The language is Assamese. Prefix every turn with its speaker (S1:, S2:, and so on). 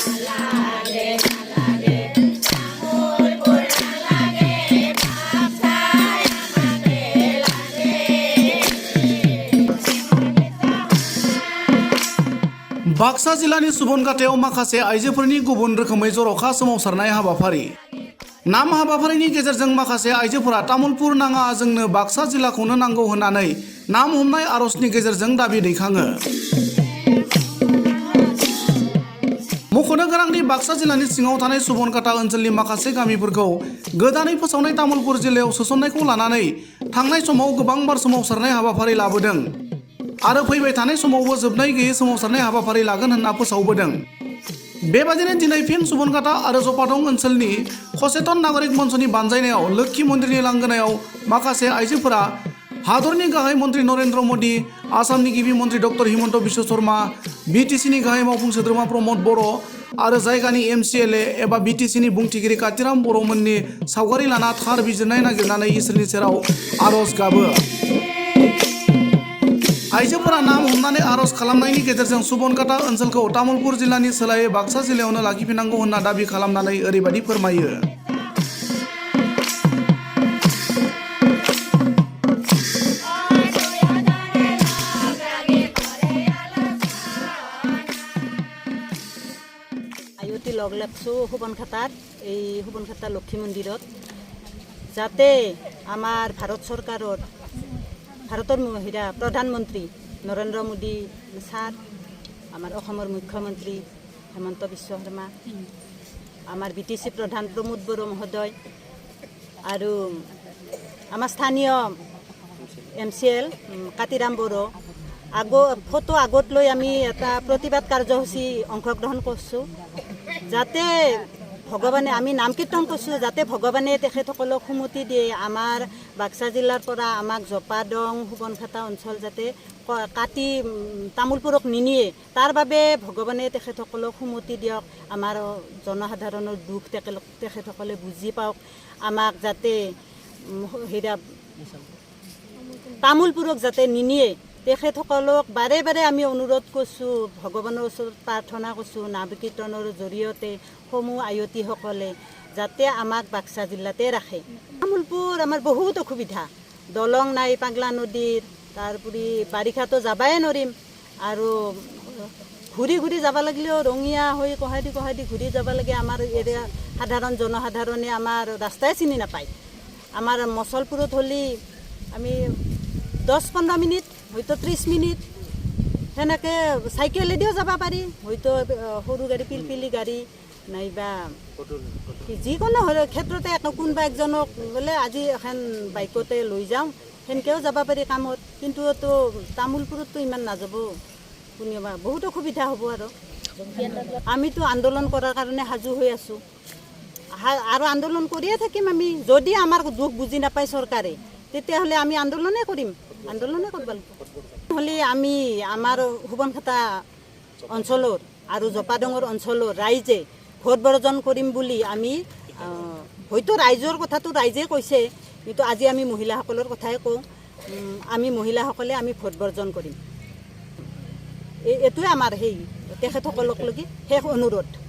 S1: बाक्सा जिल्लानि सुबनखातायाव माखासे आइजोफोरनि गुबुन रोखोमै जर'खा सोमावसारनाय हाबाफारि। नाम हाबाफारिनि गेजेरजों माखासे आइजोफोरा तामुलपुर नाङा जोंनो बाक्सा जिल्लाखौनो नांगौ होननानै नाम हमनाय आर'जनि गेजेरजों दाबि दैखाङो। मख'नो गोनांदि बाक्सा जिल्लानि सिङाव थानाय सुबनखाता ओनसोलनि माखासे गामिफोरखौ गोदानै फोसावनाय तामुलपुर जिल्लायाव सोसननायखौ लानानै थांनाय समाव गोबांबार सोमावसारनाय हाबाफारि लाबोदों आरो फैबाय थानाय समावबो जोबनाय गैयै सोमावसारनाय हाबाफारि लागोन होनना फोसावबोदों। बेबादिनो दिनै फिन सुबनखाता आरो जपादं ओनसोलनि सचेतन नागरिक मन्चनि बानजायनायाव लोक्षि मन्दिरनि लांगोनायाव माखासे आइजोफोरा हादरनि गाहाय मन्त्रि नरेन्द्र मोदी, आसामनि गिबि मन्त्रि डक्टर हिमन्त बिश्व शर्मा, बिटिसिनि गाहाय मावफुं सोद्रोमा प्रमद बर' आरो जायगानि एमसिएलए एबा बिटिसिनि बुंथिगिरि कातिराम बर'मोननि सावगारि लाना थार बिजिरनाय नागिरनानै इसोरनि सेराव आर'ज गाबो। आइजोफोरा नाम हमनानै आर'ज खालामनायनि गेजेरजों सुबनखाता ओनसोलखौ तामुलपुर जिल्लानि सोलायै बाक्सा जिल्लायावनो लाखिफिननांगौ होनना दाबि खालामनानै ओरैबायदि फोरमायो।
S2: আয়তি লগ লাগছোঁ সুবনখাতাত, এই সুবনখাতা লক্ষী মন্দিৰত, যাতে আমাৰ ভাৰতৰ প্ৰধানমন্ত্ৰী নৰেন্দ্ৰ মোদী ছাৰ, আমাৰ অসমৰ মুখ্যমন্ত্ৰী হিমন্ত বিশ্ব শৰ্মা, আমাৰ বিটিচি প্ৰধান প্ৰমোদ বড়ো মহোদয় আৰু আমাৰ স্থানীয় এমচিএল কাতিৰাম বড়ো ফটো আগত লৈ আমি এটা প্ৰতিবাদ কাৰ্যসূচী অংশগ্ৰহণ কৰিছোঁ, যাতে ভগৱানে, আমি নাম কীৰ্তন কৰিছোঁ, যাতে ভগৱানে তেখেতসকলক সুমতি দিয়ে, আমাৰ বাক্সা জিলাৰ পৰা আমাক জপাদং সুবনখাতা অঞ্চল যাতে কাটি তামোলপুৰক নিনিয়ে, তাৰ বাবে ভগৱানে তেখেতসকলক সুমতি দিয়ক। আমাৰ জনসাধাৰণৰ দুখ তেখেতসকলে বুজি পাওক, আমাক যাতে তামোলপুৰক যাতে নিনিয়ে, তেখেতসকলক বাৰে বাৰে আমি অনুৰোধ কৰিছোঁ, ভগৱানৰ ওচৰত প্ৰাৰ্থনা কৰিছোঁ, নাম কীৰ্তনৰ জৰিয়তে সমূহ আয়তীসকলে যাতে আমাক বাক্সা জিলাতে ৰাখে। তামোলপুৰ আমাৰ বহুত অসুবিধা, দলং নাই পাগলা নদীৰ, তাৰোপৰি বাৰিষাতো যাবাই নোৱাৰিম, আৰু ঘূৰি ঘূৰি যাব লাগিলেও ৰঙিয়া হৈ কহাইদি ঘূৰি যাব লাগে। আমাৰ এৰিয়া সাধাৰণ জনসাধাৰণে আমাৰ ৰাস্তাই চিনি নাপায়। আমাৰ মচলপুৰত হ'লে আমি 10-15 মিনিট, হয়তো 30 মিনিট সেনেকৈ চাইকেলেদিও যাব পাৰি, হয়তো সৰু গাড়ী পিলপিলি গাড়ী নাইবা যিকোনো ক্ষেত্ৰতে কোনোবা একজনক বোলে আজি এখন বাইকতে লৈ যাওঁ, সেনেকৈও যাব পাৰি কামত। কিন্তু তামোলপুৰততো ইমান নাযাব, কোনোবা বহুত অসুবিধা হ'ব। আৰু আমিতো আন্দোলন কৰাৰ কাৰণে সাজু হৈ আছোঁ আৰু আন্দোলন কৰিয়ে থাকিম আমি। যদি আমাৰ দুখ বুজি নাপায় চৰকাৰে, তেতিয়াহ'লে আমি আন্দোলনে কৰিব লাগিব। হ'লে আমি আমাৰ সুবনখাতা অঞ্চলৰ আৰু জপাদঙৰ অঞ্চলৰ ৰাইজে ভোট বৰ্জন কৰিম বুলি আমি, হয়তো ৰাইজৰ কথাটো ৰাইজে কৈছে, কিন্তু আজি আমি মহিলাসকলৰ কথাই কওঁ, আমি মহিলাসকলে আমি ভোট বৰ্জন কৰিম। এইটোৱে আমাৰ তেখেতসকলক শেষ অনুৰোধ।